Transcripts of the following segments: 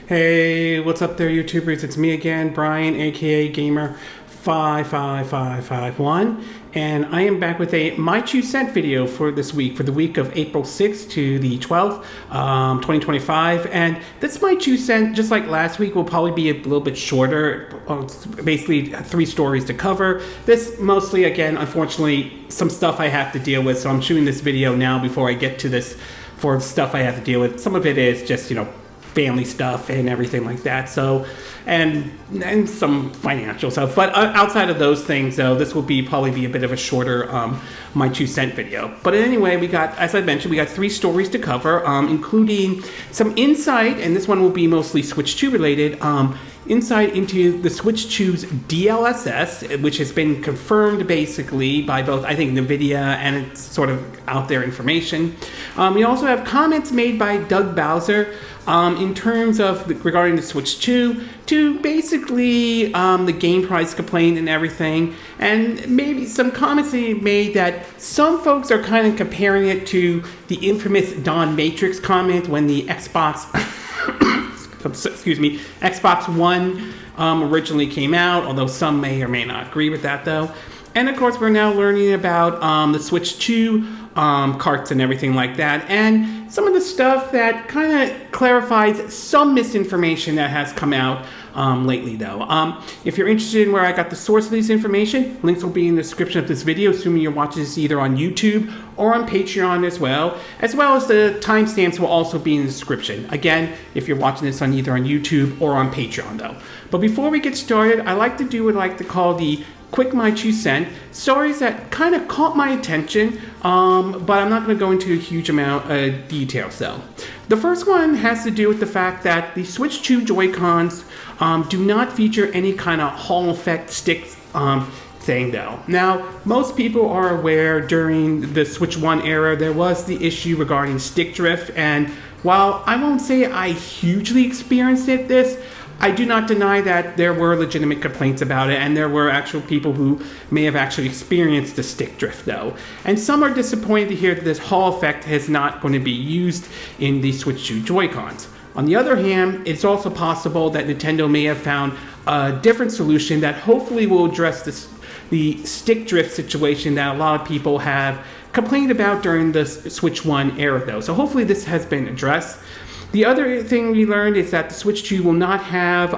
Hey, what's up there, YouTubers? It's me again, Brian, aka Gamer55551, and I am back with a My 2 Cent video for this week, for the week of April 6th to the 12th, 2025. And this My 2 Cent, just like last week, will probably be a little bit shorter. It's basically 3 stories to cover. This mostly, again, unfortunately, some stuff I have to deal with, so I'm shooting this video now before I get to this for stuff I have to deal with. Some of it is just, family stuff and everything like that, so and some financial stuff, but outside of those things, though, this will probably be a bit of a shorter My 2 Cent video. But anyway, we got, as I mentioned, we got 3 stories to cover, including some insight, and this one will be mostly Switch 2 related, insight into the Switch 2's DLSS, which has been confirmed basically by both, I think, NVIDIA and it's sort of out there information. We also have comments made by Doug Bowser in terms of regarding the Switch 2 to basically the game price complaint and everything, and maybe some comments that he made that some folks are kind of comparing it to the infamous Don Matrix comment when the Xbox Xbox One originally came out, although some may or may not agree with that, though. And of course, we're now learning about the Switch 2 carts and everything like that, and some of the stuff that kind of clarifies some misinformation that has come out lately, though. If you're interested in where I got the source of this information, links will be in the description of this video, assuming you're watching this either on YouTube or on Patreon as well as the timestamps will also be in the description. Again, if you're watching this on either on YouTube or on Patreon, though. But before we get started, I like to do what I like to call the quick My 2 Cent, stories that kind of caught my attention, but I'm not going to go into a huge amount of details, though. The first one has to do with the fact that the Switch 2 Joy-Cons do not feature any kind of Hall effect stick thing, though. Now, most people are aware during the Switch 1 era, there was the issue regarding stick drift, and while I won't say I hugely experienced this, I do not deny that there were legitimate complaints about it, and there were actual people who may have actually experienced the stick drift, though. And some are disappointed to hear that this Hall effect is not going to be used in the Switch 2 Joy-Cons. On the other hand, it's also possible that Nintendo may have found a different solution that hopefully will address the stick drift situation that a lot of people have complained about during the Switch 1 era, though. So hopefully this has been addressed. The other thing we learned is that the Switch 2 will not have,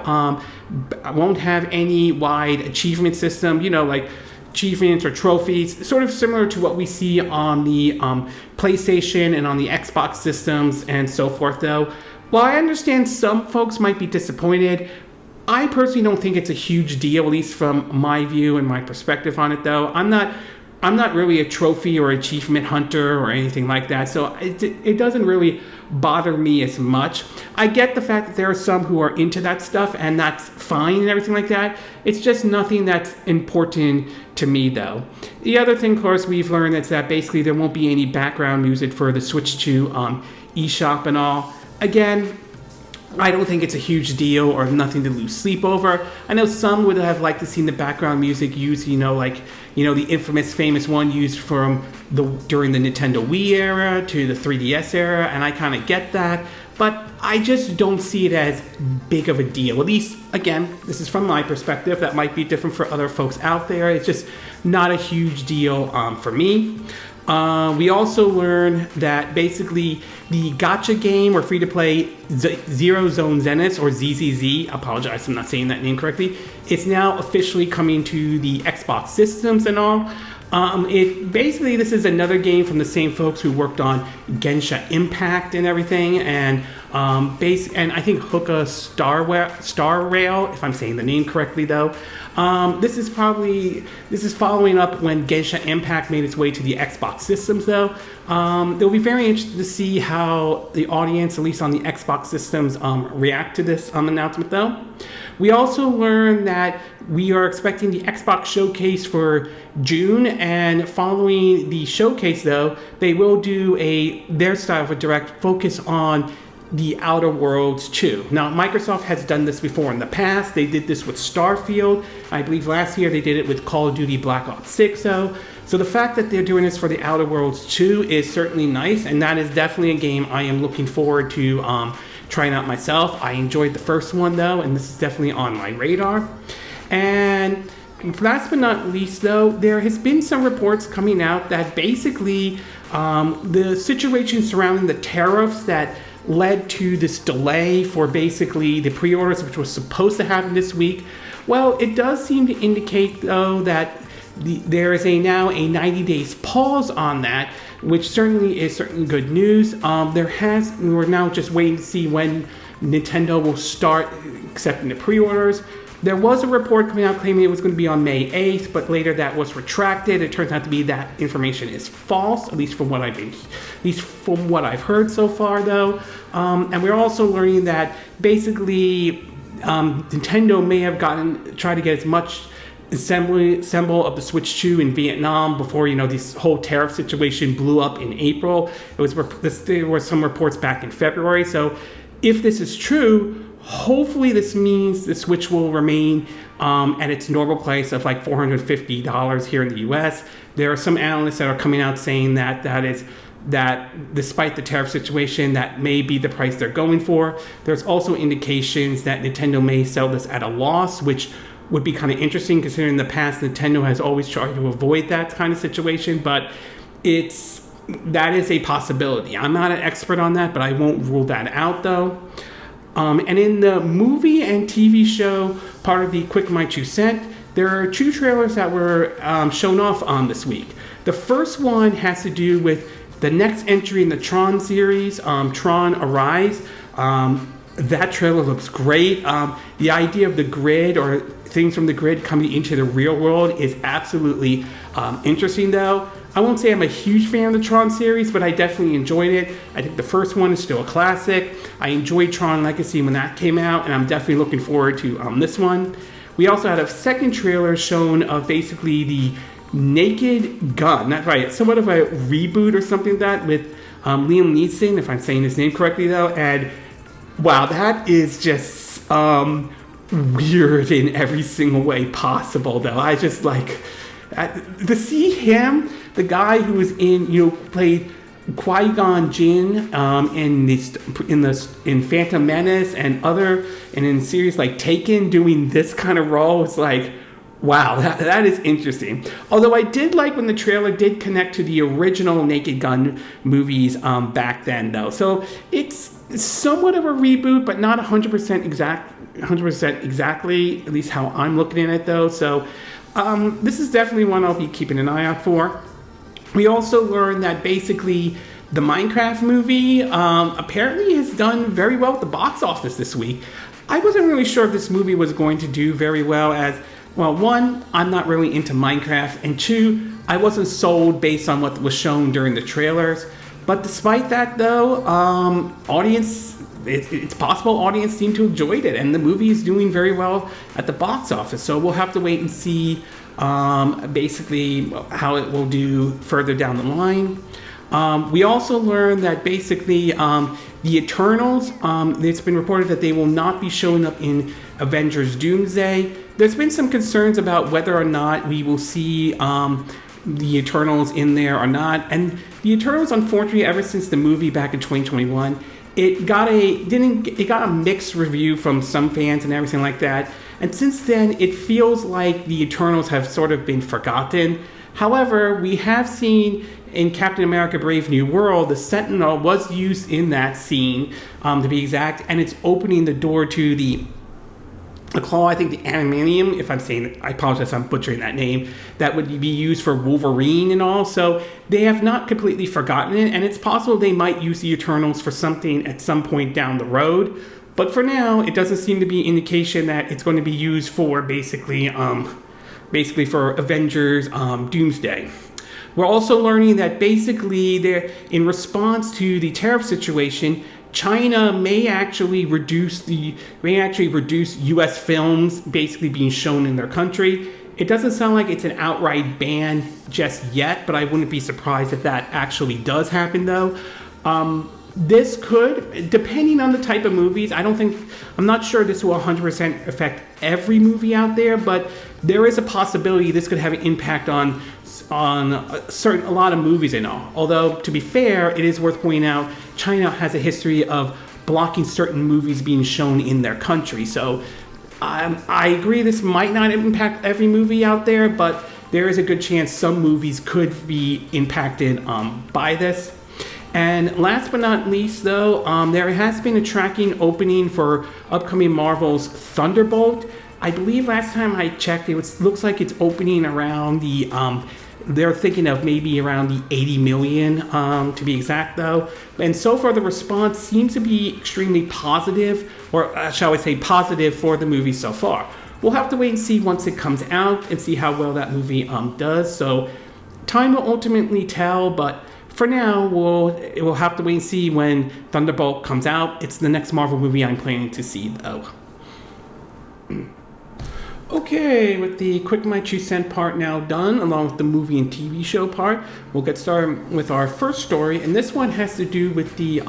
won't have any wide achievement system, like achievements or trophies, sort of similar to what we see on the PlayStation and on the Xbox systems and so forth, though. While I understand some folks might be disappointed, I personally don't think it's a huge deal, at least from my view and my perspective on it, though. I'm not really a trophy or achievement hunter or anything like that, so it doesn't really bother me as much. I get the fact that there are some who are into that stuff, and that's fine and everything like that. It's just nothing that's important to me, though. The other thing, of course, we've learned is that basically there won't be any background music for the Switch 2 eShop and all. Again, I don't think it's a huge deal or nothing to lose sleep over. I know some would have liked to see the background music used, the infamous famous one used during the Nintendo Wii era to the 3DS era, and I kind of get that, but I just don't see it as big of a deal. At least, again, this is from my perspective. That might be different for other folks out there. It's just not a huge deal for me. We also learned that basically the gacha game or free-to-play Zero Zone Zenith, or ZZZ, I apologize if I'm not saying that name correctly, it's now officially coming to the Xbox systems and all. Basically, this is another game from the same folks who worked on Genshin Impact and everything, and I think Hookah Star Rail, if I'm saying the name correctly, though. This is following up when Genshin Impact made its way to the Xbox systems, though. It'll be very interesting to see how the audience, at least on the Xbox systems, react to this announcement, though. We also learned that we are expecting the Xbox showcase for June, and following the showcase, though, they will do their style of a direct focus on the Outer Worlds 2. Now, Microsoft has done this before in the past. They did this with Starfield. I believe last year they did it with Call of Duty Black Ops 6, though. So the fact that they're doing this for the Outer Worlds 2 is certainly nice, and that is definitely a game I am looking forward to try it out myself. I enjoyed the first one though, and this is definitely on my radar. And last but not least though, there has been some reports coming out that basically the situation surrounding the tariffs that led to this delay for basically the pre-orders, which was supposed to happen this week. Well, it does seem to indicate though that there is now a 90 days pause on that, which certainly is good news. We're now just waiting to see when Nintendo will start accepting the pre-orders. There was a report coming out claiming it was going to be on May 8th, but later that was retracted. It turns out to be that information is false, at least from what I've heard so far, though. And we're also learning that basically Nintendo may have tried to get as much assemble of the Switch 2 in Vietnam before this whole tariff situation blew up in April. There were some reports back in February. So if this is true, hopefully this means the Switch will remain at its normal price of like $450 here in the US. There are some analysts that are coming out saying that despite the tariff situation, that may be the price they're going for. There's also indications that Nintendo may sell this at a loss, which would be kind of interesting considering in the past Nintendo has always tried to avoid that kind of situation, but that is a possibility. I'm not an expert on that, but I won't rule that out though. And in the movie and TV show part of the Quick My 2 Cent, there are 2 trailers that were shown off on this week. The first one has to do with the next entry in the Tron series, Tron Arise. That trailer looks great. The idea of the grid or things from the grid coming into the real world is absolutely interesting though. I won't say I'm a huge fan of the Tron series, but I definitely enjoyed it. I think the first one is still a classic. I enjoyed Tron Legacy when that came out, and I'm definitely looking forward to this one. We also had a second trailer shown of basically the Naked Gun. That's right, somewhat of a reboot or something like that with Liam Neeson, if I'm saying his name correctly though. And wow, that is just weird in every single way possible though. I just like to see him, the guy who was played Qui-Gon Jinn in Phantom Menace and in series like Taken, doing this kind of role. It's like, wow, that is interesting. Although I did like when the trailer did connect to the original Naked Gun movies back then though. So it's somewhat of a reboot, but not 100% exactly, at least how I'm looking at it though. So this is definitely one I'll be keeping an eye out for. We also learned that basically the Minecraft movie apparently has done very well at the box office this week. I wasn't really sure if this movie was going to do very well as, well, one, I'm not really into Minecraft, and 2, I wasn't sold based on what was shown during the trailers. But despite that though, it's possible audience seemed to have enjoyed it, and the movie is doing very well at the box office. So we'll have to wait and see basically how it will do further down the line. We also learned that basically the Eternals, it's been reported that they will not be showing up in Avengers Doomsday. There's been some concerns about whether or not we will see the Eternals in there or not. And the Eternals, unfortunately, ever since the movie back in 2021, it got a mixed review from some fans and everything like that. And since then, it feels like the Eternals have sort of been forgotten. However, we have seen in Captain America Brave New World, the Sentinel was used in that scene, to be exact, and it's opening the door to the claw, I think the adamantium, if I'm saying it, I apologize if I'm butchering that name, that would be used for Wolverine and all. So they have not completely forgotten it, and it's possible they might use the Eternals for something at some point down the road. But for now, it doesn't seem to be indication that it's going to be used for basically for Avengers Doomsday. We're also learning that basically in response to the tariff situation, China may actually reduce U.S. films basically being shown in their country. It doesn't sound like it's an outright ban just yet, but I wouldn't be surprised if that actually does happen though. This could, depending on the type of movies, I'm not sure this will 100% affect every movie out there, but there is a possibility this could have an impact on a lot of movies and all. Although, to be fair, it is worth pointing out, China has a history of blocking certain movies being shown in their country. So I agree this might not impact every movie out there, but there is a good chance some movies could be impacted by this. And last but not least, though, there has been a tracking opening for upcoming Marvel's Thunderbolt. I believe last time I checked, looks like it's opening around the, they're thinking of maybe around the 80 million, to be exact, though. And so far, the response seems to be extremely positive, or shall I say positive for the movie so far. We'll have to wait and see once it comes out and see how well that movie does. So time will ultimately tell, but for now, we'll have to wait and see when Thunderbolt comes out. It's the next Marvel movie I'm planning to see, though. Okay, with the quick my 2 cent part now done, along with the movie and TV show part, we'll get started with our first story, and this one has to do with the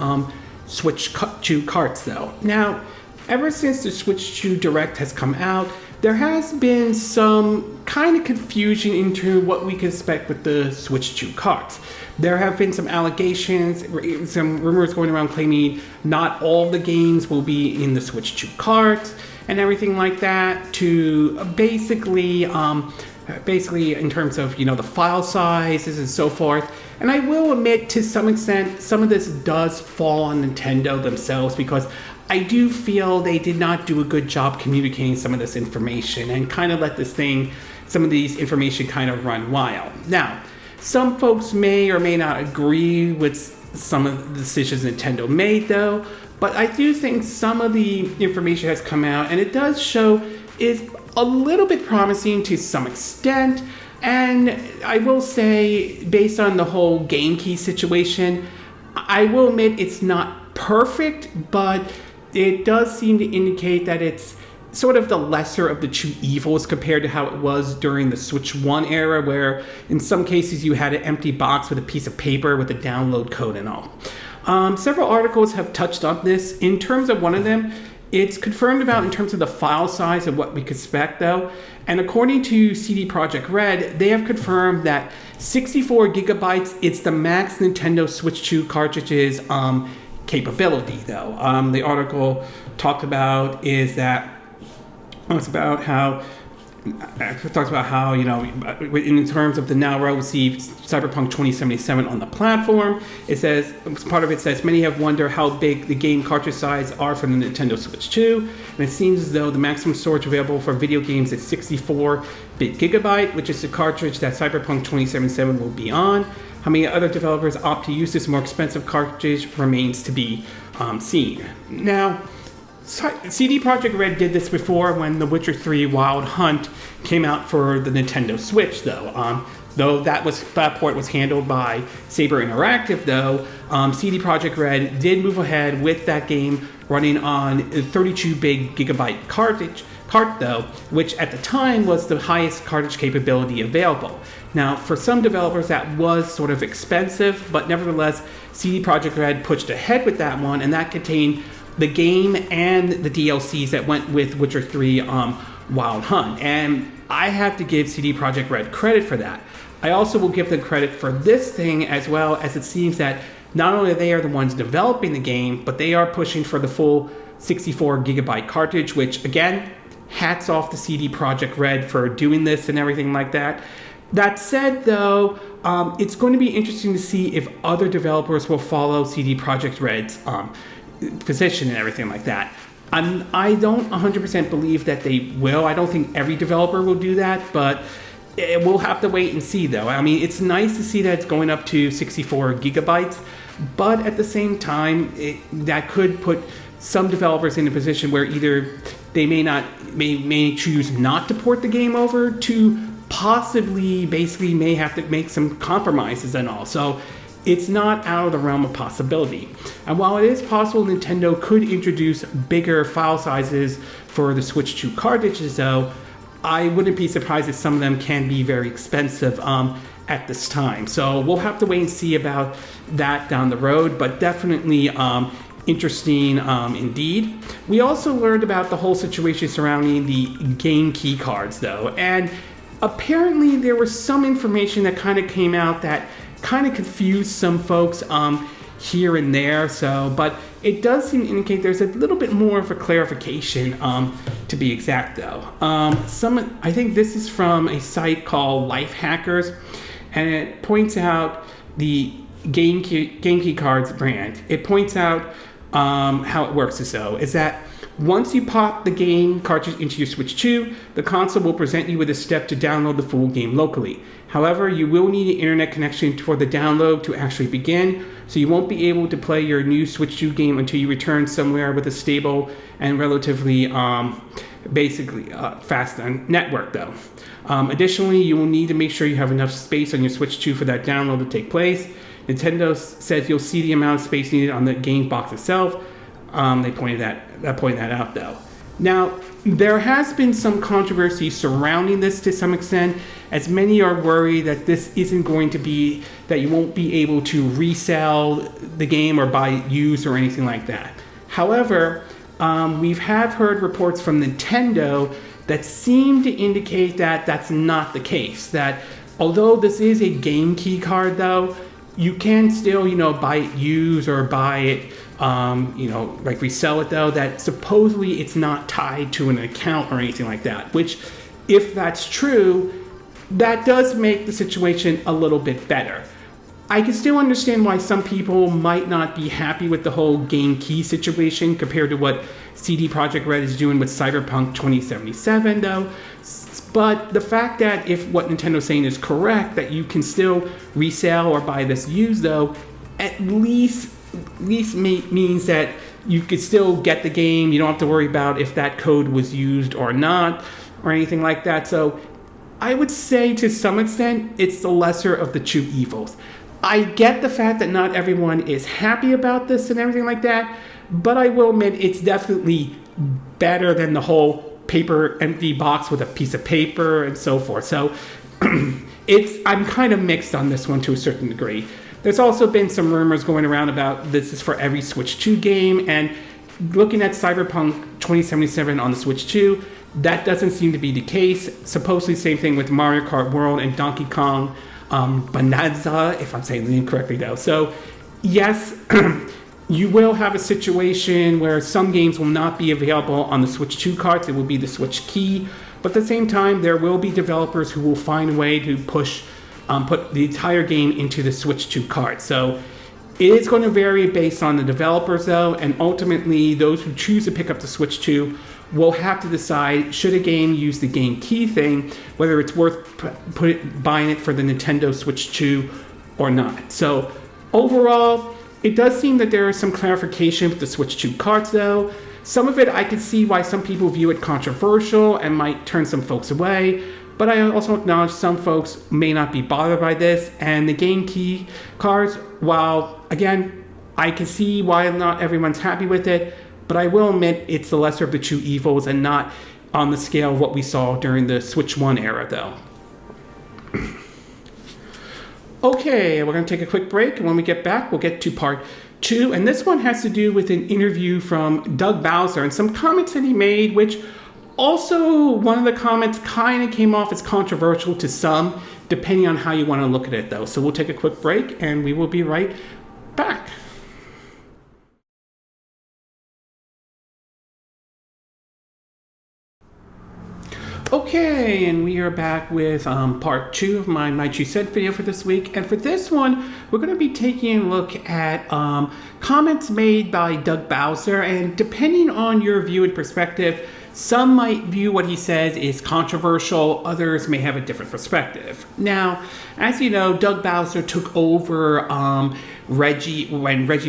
Switch 2 carts, though. Now, ever since the Switch 2 Direct has come out, there has been some kind of confusion into what we can expect with the Switch 2 carts. There have been some allegations, some rumors going around claiming not all the games will be in the Switch 2 carts and everything like that, to basically in terms of, the file sizes and so forth. And I will admit, to some extent, some of this does fall on Nintendo themselves, because I do feel they did not do a good job communicating some of this information and kind of let some of these information kind of run wild. Now, some folks may or may not agree with some of the decisions Nintendo made, though, but I do think some of the information has come out, and it does show is a little bit promising to some extent. And I will say, based on the whole game key situation, I will admit it's not perfect, but it does seem to indicate that it's sort of the lesser of the two evils compared to how it was during the Switch 1 era, where in some cases you had an empty box with a piece of paper with a download code and all. Several articles have touched on this. In terms of one of them, it's confirmed about in terms of the file size of what we could expect, though. And according to CD Projekt Red, they have confirmed that 64 gigabytes, it's the max Nintendo Switch 2 cartridges capability, though. The article talked about is that it's about how it talks about how, in terms of the now well-received Cyberpunk 2077 on the platform, it says, part of it says, many have wondered how big the game cartridge size are for the Nintendo Switch 2, and it seems as though the maximum storage available for video games is 64-bit gigabyte, which is the cartridge that Cyberpunk 2077 will be on. How many other developers opt to use this more expensive cartridge remains to be seen. Now, CD Projekt Red did this before when The Witcher 3 Wild Hunt came out for the Nintendo Switch, though. Though that port was handled by Saber Interactive, though, CD Projekt Red did move ahead with that game running on a 32-big gigabyte cart, though, which at the time was the highest cartridge capability available. Now, for some developers, that was sort of expensive, but nevertheless, CD Projekt Red pushed ahead with that one, and that contained the game and the DLCs that went with Witcher 3 Wild Hunt. And I have to give CD Projekt Red credit for that. I also will give them credit for this thing, as well, as it seems that not only they are the ones developing the game, but they are pushing for the full 64 gigabyte cartridge, which, again, hats off to CD Projekt Red for doing this and everything like that. That said, though, it's going to be interesting to see if other developers will follow CD Projekt Red's position and everything like that. I don't 100% believe that they will. I don't think every developer will do that, but we'll have to wait and see, though. I mean, it's nice to see that it's going up to 64 gigabytes, but at the same time, that could put some developers in a position where either they may choose not to port the game over, to possibly basically may have to make some compromises and all. So it's not out of the realm of possibility. And while it is possible Nintendo could introduce bigger file sizes for the Switch 2 cartridges, though, I wouldn't be surprised if some of them can be very expensive at this time. So we'll have to wait and see about that down the road, but definitely interesting indeed. We also learned about the whole situation surrounding the game key cards, though, and apparently there was some information that kind of came out that kind of confused some folks. here and there. So, but it does seem to indicate there's a little bit more of a clarification, to be exact though. I think this is from a site called Life Hackers, and it points out the Game Key Cards brand. It points out how it works is that once you pop the game cartridge into your Switch 2, the console will present you with a step to download the full game locally. However, you will need an internet connection for the download to actually begin, so you won't be able to play your new Switch 2 game until you return somewhere with a stable and relatively fast network though. Additionally, you will need to make sure you have enough space on your Switch 2 for that download to take place. Nintendo says you'll see the amount of space needed on the game box itself. They pointed that out though. Now, there has been some controversy surrounding this to some extent, as many are worried that this isn't going to be, that you won't be able to resell the game or buy it used or anything like that. However, we've heard reports from Nintendo that seem to indicate that that's not the case. That although this is a game key card though, you can still, buy it used or buy it, like resell it though, that supposedly it's not tied to an account or anything like that, which if that's true, that does make the situation a little bit better. I can still understand why some people might not be happy with the whole game key situation compared to what CD Projekt Red is doing with Cyberpunk 2077 though. But the fact that if what Nintendo's saying is correct, that you can still resell or buy this used though, at least means that you could still get the game. You don't have to worry about if that code was used or not or anything like that. So I would say to some extent it's the lesser of the two evils. I get the fact that not everyone is happy about this and everything like that, but I will admit it's definitely better than the whole paper empty box with a piece of paper and so forth. So I'm kind of mixed on this one to a certain degree. There's also been some rumors going around about this is for every Switch 2 game, and looking at Cyberpunk 2077 on the Switch 2, that doesn't seem to be the case. Supposedly same thing with Mario Kart World and Donkey Kong Bonanza, if I'm saying the name correctly though. So yes, you will have a situation where some games will not be available on the Switch 2 cards. It will be the Switch key. But at the same time, there will be developers who will find a way to put the entire game into the Switch 2 card. So it is going to vary based on the developers though, and ultimately those who choose to pick up the Switch 2 will have to decide, should a game use the game key thing, whether it's worth buying it for the Nintendo Switch 2 or not. So overall, it does seem that there is some clarification with the Switch 2 cards though. Some of it I can see why some people view it controversial and might turn some folks away, but I also acknowledge some folks may not be bothered by this. And the game key cards, while again, I can see why not everyone's happy with it, but I will admit it's the lesser of the two evils and not on the scale of what we saw during the Switch 1 era though. Okay, we're going to take a quick break, and when we get back, we'll get to part 2. And this one has to do with an interview from Doug Bowser and some comments that he made, which also one of the comments kind of came off as controversial to some, depending on how you want to look at it, though. So we'll take a quick break, and we will be right back. Okay, and we are back with part 2 of my Might You Said video for this week. And for this one, we're going to be taking a look at comments made by Doug Bowser. And depending on your view and perspective, some might view what he says is controversial, others may have a different perspective. Now, as you know, Doug Bowser took over when Reggie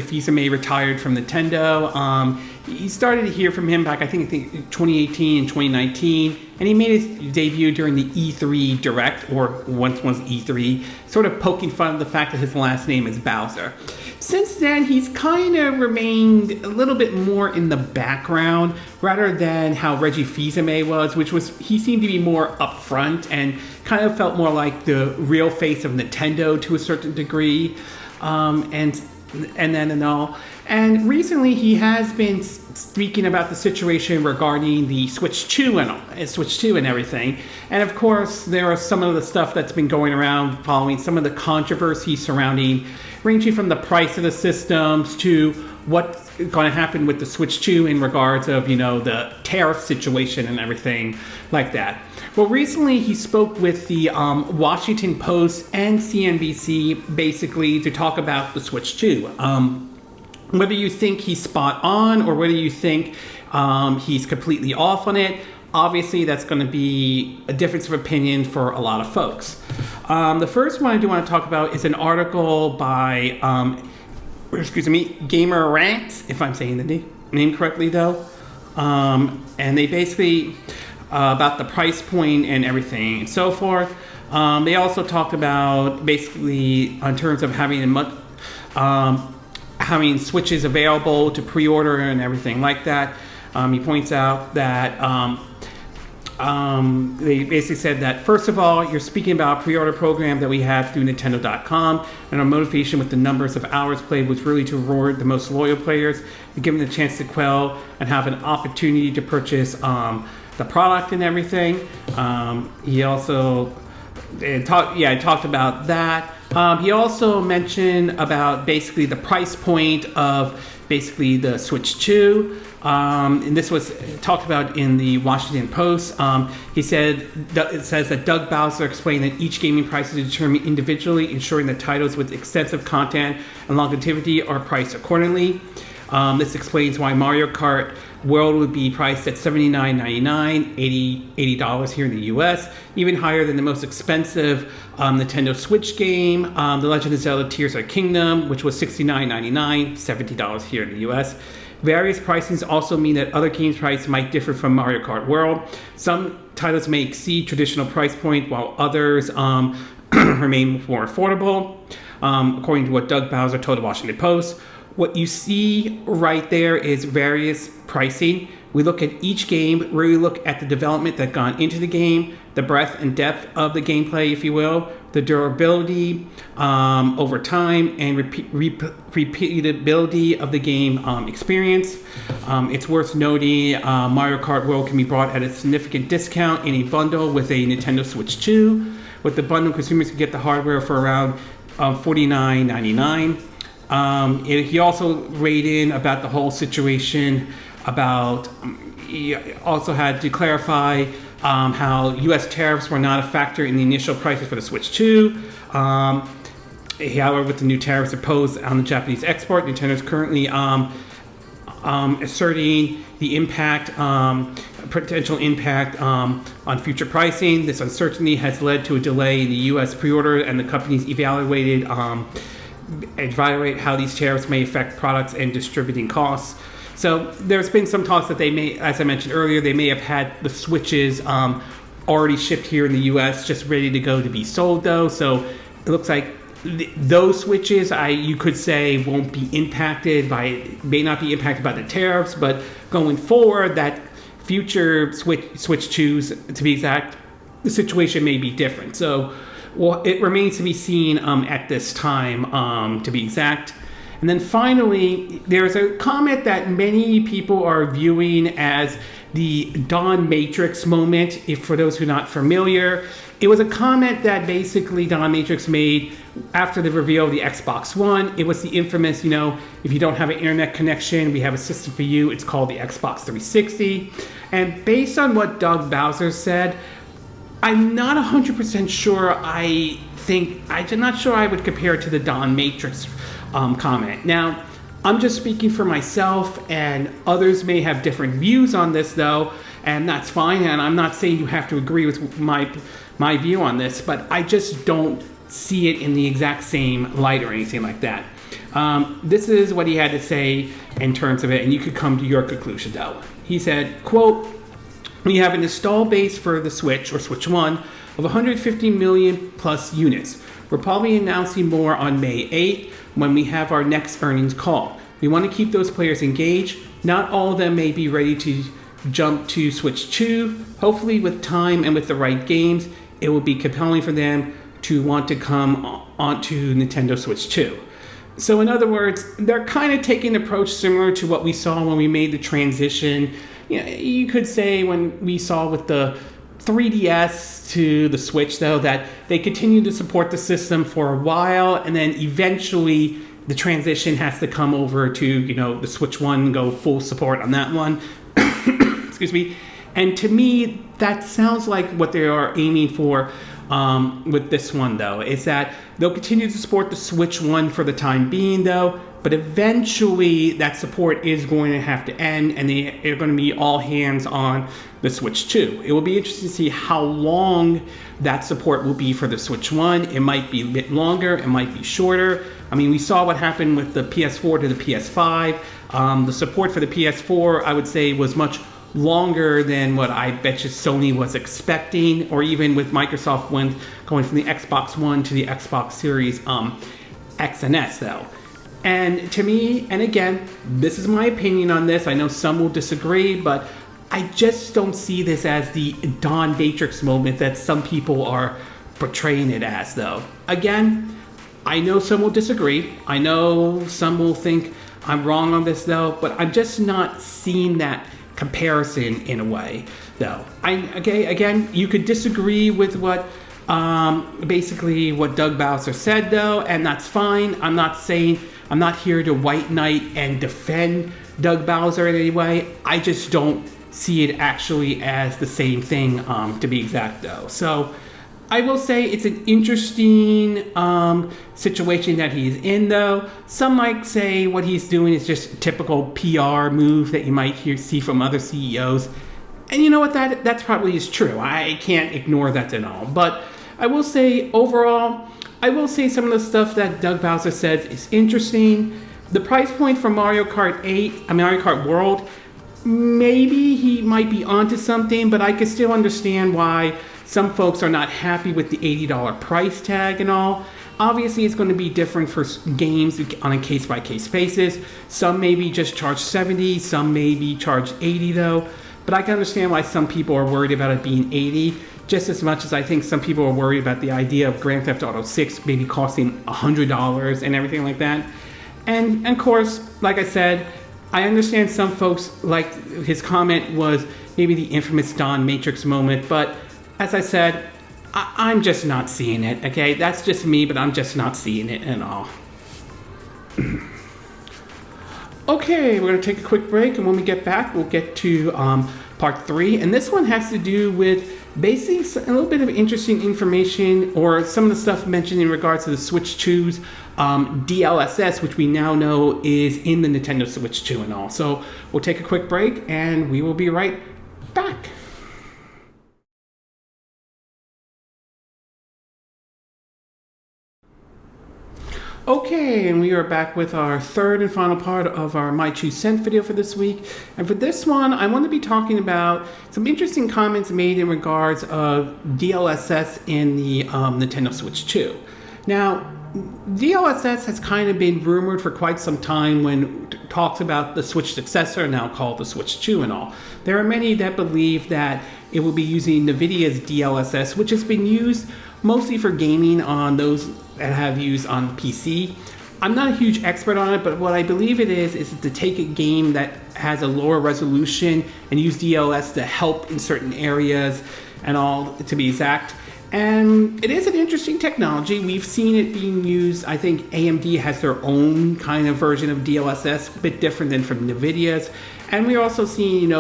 Fils-Aimé retired from Nintendo. You started to hear from him back, I think 2018 and 2019, and he made his debut during the E3 Direct, or once was E3, sort of poking fun of the fact that his last name is Bowser. Since then, he's kind of remained a little bit more in the background, rather than how Reggie Fils-Aimé was, he seemed to be more upfront and kind of felt more like the real face of Nintendo to a certain degree. And and all. And recently he has been speaking about the situation regarding the Switch 2 and everything. And of course, there are some of the stuff that's been going around following some of the controversy surrounding, ranging from the price of the systems to what's going to happen with the Switch 2 in regards of, the tariff situation and everything like that. Well, recently he spoke with the Washington Post and CNBC basically to talk about the Switch 2. Whether you think he's spot on or whether you think he's completely off on it, obviously that's going to be a difference of opinion for a lot of folks. The first one I do want to talk about is an article by, Gamer Rant, if I'm saying the name correctly though. And they basically, about the price point and everything and so forth. They also talked about basically in terms of having Switches available to pre-order and everything like that. He points out that they basically said that, first of all, you're speaking about a pre-order program that we have through Nintendo.com, and our motivation with the numbers of hours played was really to reward the most loyal players and give them the chance to quell and have an opportunity to purchase the product and everything. He also talked about that. He also mentioned about basically the price point of basically the Switch 2. And this was talked about in the Washington Post. He said, it says that Doug Bowser explained that each gaming price is determined individually, ensuring that titles with extensive content and longevity are priced accordingly. This explains why Mario Kart World would be priced at $79.99, $80 here in the US, even higher than the most expensive Nintendo Switch game, The Legend of Zelda Tears of the Kingdom, which was $69.99, $70 here in the US. Various pricings also mean that other games' price might differ from Mario Kart World. Some titles may exceed traditional price point, while others remain more affordable, according to what Doug Bowser told the Washington Post. What you see right there is various pricing. We look at each game, really look at the development that gone into the game, the breadth and depth of the gameplay, if you will, the durability over time, and repeatability of the game experience. It's worth noting Mario Kart World can be bought at a significant discount in a bundle with a Nintendo Switch 2. With the bundle, consumers can get the hardware for around $49.99. He also weighed in about the whole situation about, he also had to clarify how U.S. tariffs were not a factor in the initial prices for the Switch 2. However, with the new tariffs imposed on the Japanese export, Nintendo is currently asserting the potential impact on future pricing. This uncertainty has led to a delay in the U.S. pre-order, and the companies evaluate how these tariffs may affect products and distributing costs. So there's been some talks that they may, as I mentioned earlier, they may have had the Switches already shipped here in the U.S., just ready to go to be sold though. So it looks like those Switches, you could say, won't be impacted may not be impacted by the tariffs, but going forward, that future Switch 2s, to be exact, the situation may be different. So it remains to be seen at this time, to be exact. And then finally, there's a comment that many people are viewing as the Don Matrix moment. For those who are not familiar, it was a comment that basically Don Matrix made after the reveal of the Xbox One. It was the infamous, if you don't have an internet connection, we have a system for you. It's called the Xbox 360. And based on what Doug Bowser said, I'm not 100% sure. I'm not sure I would compare it to the Don Matrix comment. Now, I'm just speaking for myself, and others may have different views on this, though, and that's fine. And I'm not saying you have to agree with my view on this, but I just don't see it in the exact same light or anything like that. This is what he had to say in terms of it, and you could come to your conclusion, though. He said, quote, "We have an install base for the Switch, or Switch 1, of 150 million plus units. We're probably announcing more on May 8th when we have our next earnings call. We want to keep those players engaged. Not all of them may be ready to jump to Switch 2. Hopefully with time and with the right games, it will be compelling for them to want to come onto Nintendo Switch 2. So in other words, they're kind of taking an approach similar to what we saw when we made the transition. You could say when we saw with the 3DS to the Switch, though, that they continue to support the system for a while, and then eventually the transition has to come over to, the Switch 1, go full support on that one. Excuse me. And to me, that sounds like what they are aiming for with this one, though, is that they'll continue to support the Switch 1 for the time being, though, but eventually that support is going to have to end, and they're going to be all hands on the Switch 2. It will be interesting to see how long that support will be for the Switch 1. It might be a bit longer, it might be shorter. I mean, we saw what happened with the PS4 to the PS5. The support for the PS4, I would say, was much longer than what I bet you Sony was expecting, or even with Microsoft when going from the Xbox One to the Xbox Series X and S, though. And to me, and again, this is my opinion on this, I know some will disagree, but I just don't see this as the Dawn Matrix moment that some people are portraying it as, though. Again, I know some will disagree. I know some will think I'm wrong on this, though, but I'm just not seeing that comparison in a way, though. Again, you could disagree with what basically what Doug Bowser said, though, and that's fine. I'm not here to white knight and defend Doug Bowser in any way. I just don't see it actually as the same thing, to be exact, though. So I will say it's an interesting situation that he's in, though. Some might say what he's doing is just a typical PR move that you might see from other CEOs. And you know what, that's probably is true. I can't ignore that at all. But I will say overall, I will say some of the stuff that Doug Bowser says is interesting. The price point for Mario Kart World, maybe he might be onto something, but I could still understand why some folks are not happy with the $80 price tag and all. Obviously, it's going to be different for games on a case-by-case basis. Some maybe just charge $70, some maybe charge $80, though. But I can understand why some people are worried about it being $80, just as much as I think some people are worried about the idea of Grand Theft Auto 6 maybe costing $100 and everything like that. And of course, like I said, I understand some folks, like his comment was maybe the infamous Dawn Matrix moment, but as I said, I'm just not seeing it, okay? That's just me, but I'm just not seeing it at all. Okay, we're going to take a quick break, and when we get back, we'll get to part 3. And this one has to do with basically a little bit of interesting information, or some of the stuff mentioned in regards to the Switch 2's DLSS, which we now know is in the Nintendo Switch 2 and all. So we'll take a quick break, and we will be right back. Okay, and we are back with our third and final part of our My 2 Cent video for this week. And for this one, I want to be talking about some interesting comments made in regards of DLSS in the Nintendo Switch 2. Now, DLSS has kind of been rumored for quite some time when it talks about the Switch successor, now called the Switch 2 and all. There are many that believe that it will be using NVIDIA's DLSS, which has been used mostly for gaming on those that have used on PC. I'm not a huge expert on it, but what I believe it is to take a game that has a lower resolution and use DLSS to help in certain areas and all, to be exact. And it is an interesting technology. We've seen it being used. I think AMD has their own kind of version of DLSS, a bit different than from NVIDIA's. And we're also seeing,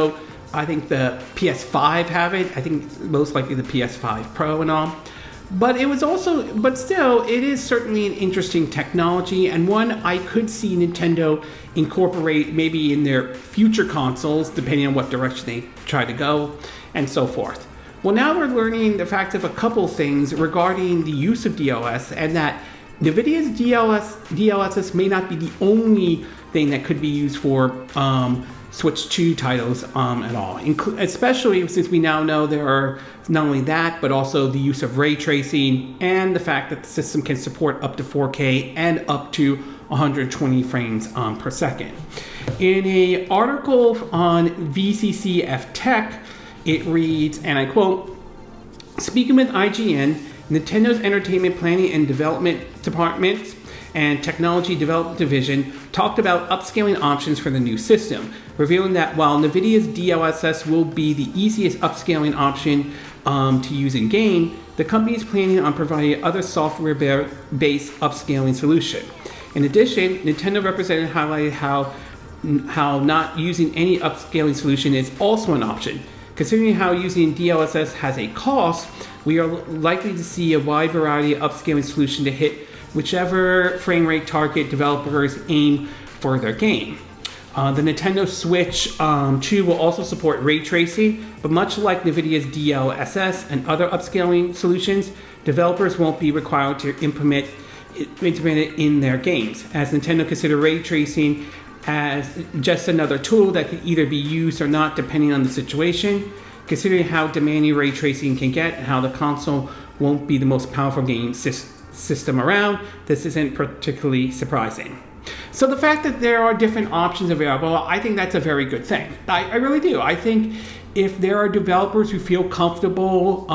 I think the PS5 have it. I think most likely the PS5 Pro and all. But still, it is certainly an interesting technology, and one I could see Nintendo incorporate maybe in their future consoles, depending on what direction they try to go, and so forth. Well, now we're learning the fact of a couple things regarding the use of DLSS, and that NVIDIA's DLSS may not be the only thing that could be used for Switch 2 titles at all, especially since we now know there are not only that, but also the use of ray tracing and the fact that the system can support up to 4K and up to 120 frames per second. In an article on VCCF Tech, it reads, and I quote, "Speaking with IGN, Nintendo's Entertainment Planning and Development Department and Technology Development Division talked about upscaling options for the new system, revealing that while NVIDIA's DLSS will be the easiest upscaling option to use in game, the company is planning on providing other software-based upscaling solution. In addition, Nintendo representative highlighted how not using any upscaling solution is also an option. Considering how using DLSS has a cost, we are likely to see a wide variety of upscaling solutions to hit whichever frame rate target developers aim for their game. The Nintendo Switch 2 will also support ray tracing, but much like NVIDIA's DLSS and other upscaling solutions, developers won't be required to implement it in their games, as Nintendo consider ray tracing as just another tool that can either be used or not depending on the situation. Considering how demanding ray tracing can get and how the console won't be the most powerful game system around, this isn't particularly surprising. So the fact that there are different options available, I think that's a very good thing. I really do. I think if there are developers who feel comfortable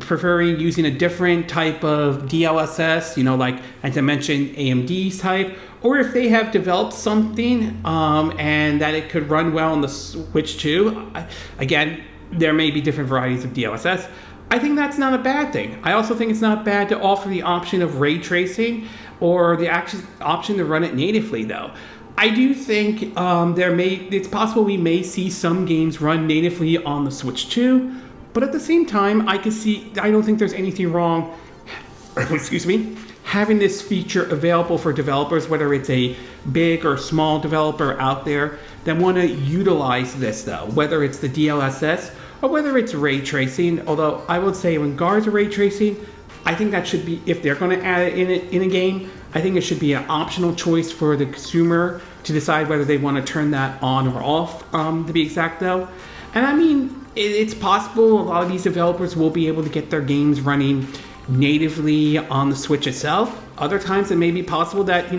preferring using a different type of DLSS, like as I mentioned, AMD's type, or if they have developed something and that it could run well on the Switch 2, again, there may be different varieties of DLSS. I think that's not a bad thing. I also think it's not bad to offer the option of ray tracing or the option to run it natively, though. I do think it's possible we may see some games run natively on the Switch 2, but at the same time, I don't think there's anything wrong, having this feature available for developers, whether it's a big or small developer out there that want to utilize this, though, whether it's the DLSS or whether it's ray tracing. Although I would say in regards to ray tracing, I think that should be, if they're going to add it in a game, I think it should be an optional choice for the consumer to decide whether they want to turn that on or off, to be exact, though. And I mean, it's possible a lot of these developers will be able to get their games running natively on the Switch itself. Other times it may be possible that,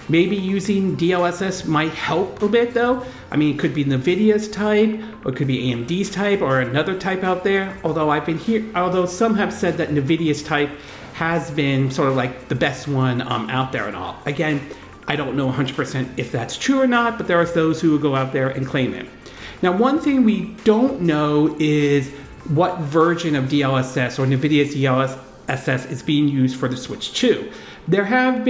maybe using DLSS might help a bit, though. I mean, it could be NVIDIA's type, or it could be AMD's type, or another type out there. Although some have said that NVIDIA's type has been sort of like the best one out there and all. Again, I don't know 100% if that's true or not, but there are those who will go out there and claim it. Now, one thing we don't know is what version of DLSS or NVIDIA's DLSS is being used for the Switch 2. There has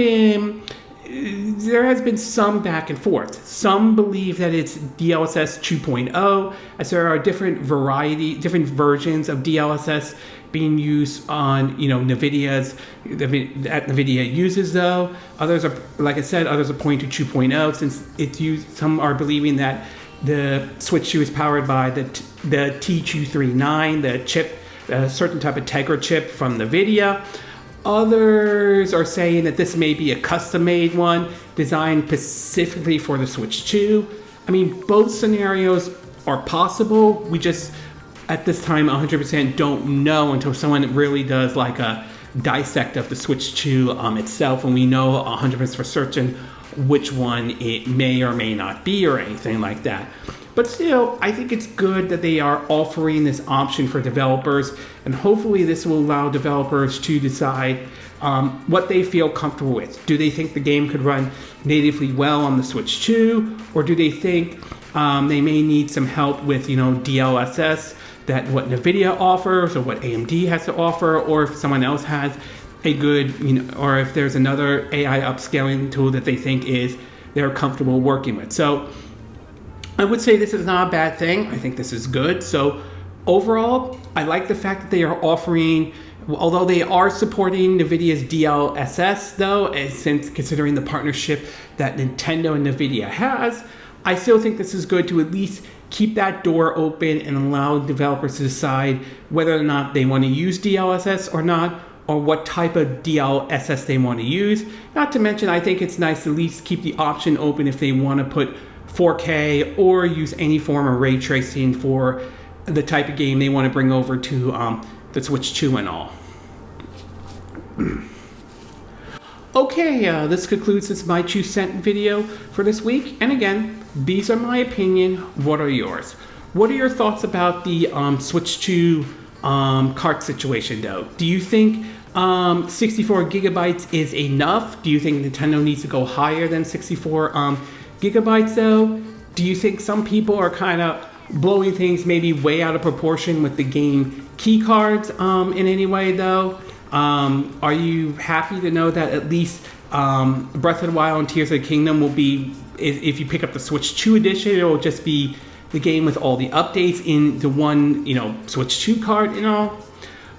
been some back and forth. Some believe that it's DLSS 2.0, as there are different versions of DLSS being used on, that NVIDIA uses, though. Others are, like I said, others are pointing to 2.0 since it's used. Some are believing that the Switch 2 is powered by the T239, the chip, a certain type of Tegra chip from NVIDIA. Others are saying that this may be a custom-made one designed specifically for the Switch 2. I mean, both scenarios are possible. We just, at this time, 100% don't know until someone really does like a dissect of the Switch 2 itself, and we know 100% for certain which one it may or may not be or anything like that. But still, I think it's good that they are offering this option for developers, and hopefully this will allow developers to decide what they feel comfortable with. Do they think the game could run natively well on the Switch 2, or do they think they may need some help with, DLSS, that what NVIDIA offers or what AMD has to offer, or if someone else has a good, or if there's another AI upscaling tool that they think they're comfortable working with. So I would say this is not a bad thing. I think this is good. So overall, I like the fact that they are offering, although they are supporting NVIDIA's DLSS, though, since considering the partnership that Nintendo and NVIDIA has, I still think this is good to at least keep that door open and allow developers to decide whether or not they want to use DLSS or not, or what type of DLSS they want to use. Not to mention, I think it's nice to at least keep the option open if they want to put 4K or use any form of ray tracing for the type of game they want to bring over to the Switch 2 and all. Okay, this concludes this My 2 Cent video for this week. And again, these are my opinion. What are yours? What are your thoughts about the Switch 2 cart situation, though? Do you think 64 gigabytes is enough? Do you think Nintendo needs to go higher than 64 gigabytes though? Do you think some people are kind of blowing things maybe way out of proportion with the game key cards in any way though? Are you happy to know that at least Breath of the Wild and Tears of the Kingdom will be, if you pick up the Switch 2 edition, it will just be the game with all the updates in the one, Switch 2 card,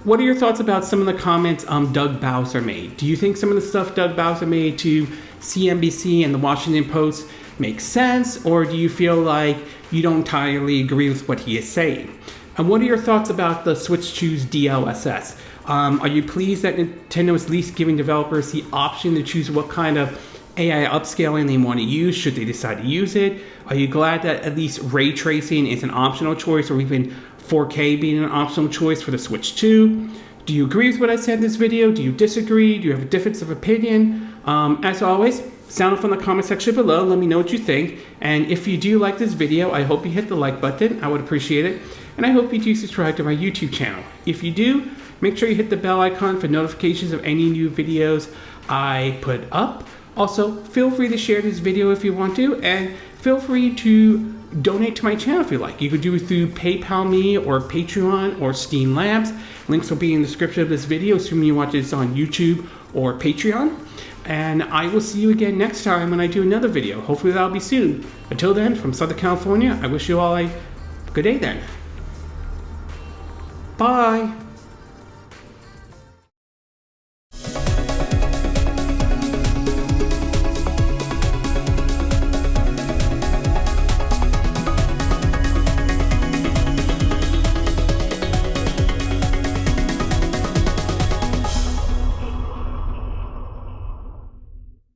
What are your thoughts about some of the comments Doug Bowser made? Do you think some of the stuff Doug Bowser made to CNBC and the Washington Post makes sense, or do you feel like you don't entirely agree with what he is saying? And what are your thoughts about the Switch 2's DLSS? Are you pleased that Nintendo is at least giving developers the option to choose what kind of AI upscaling they want to use should they decide to use it? Are you glad that at least ray tracing is an optional choice, or even 4K being an optional choice for the Switch 2? Do you agree with what I said in this video? Do you disagree? Do you have a difference of opinion? As always, sound off in the comment section below. Let me know what you think. And if you do like this video, I hope you hit the like button. I would appreciate it. And I hope you do subscribe to my YouTube channel. If you do, make sure you hit the bell icon for notifications of any new videos I put up. Also, feel free to share this video if you want to, and feel free to donate to my channel if you like. You could do it through PayPal me or Patreon or Steam Labs. Links will be in the description of this video, assuming you watch this on YouTube or Patreon. And I will see you again next time when I do another video. Hopefully that'll be soon. Until then, from Southern California, I wish you all a good day then. Bye.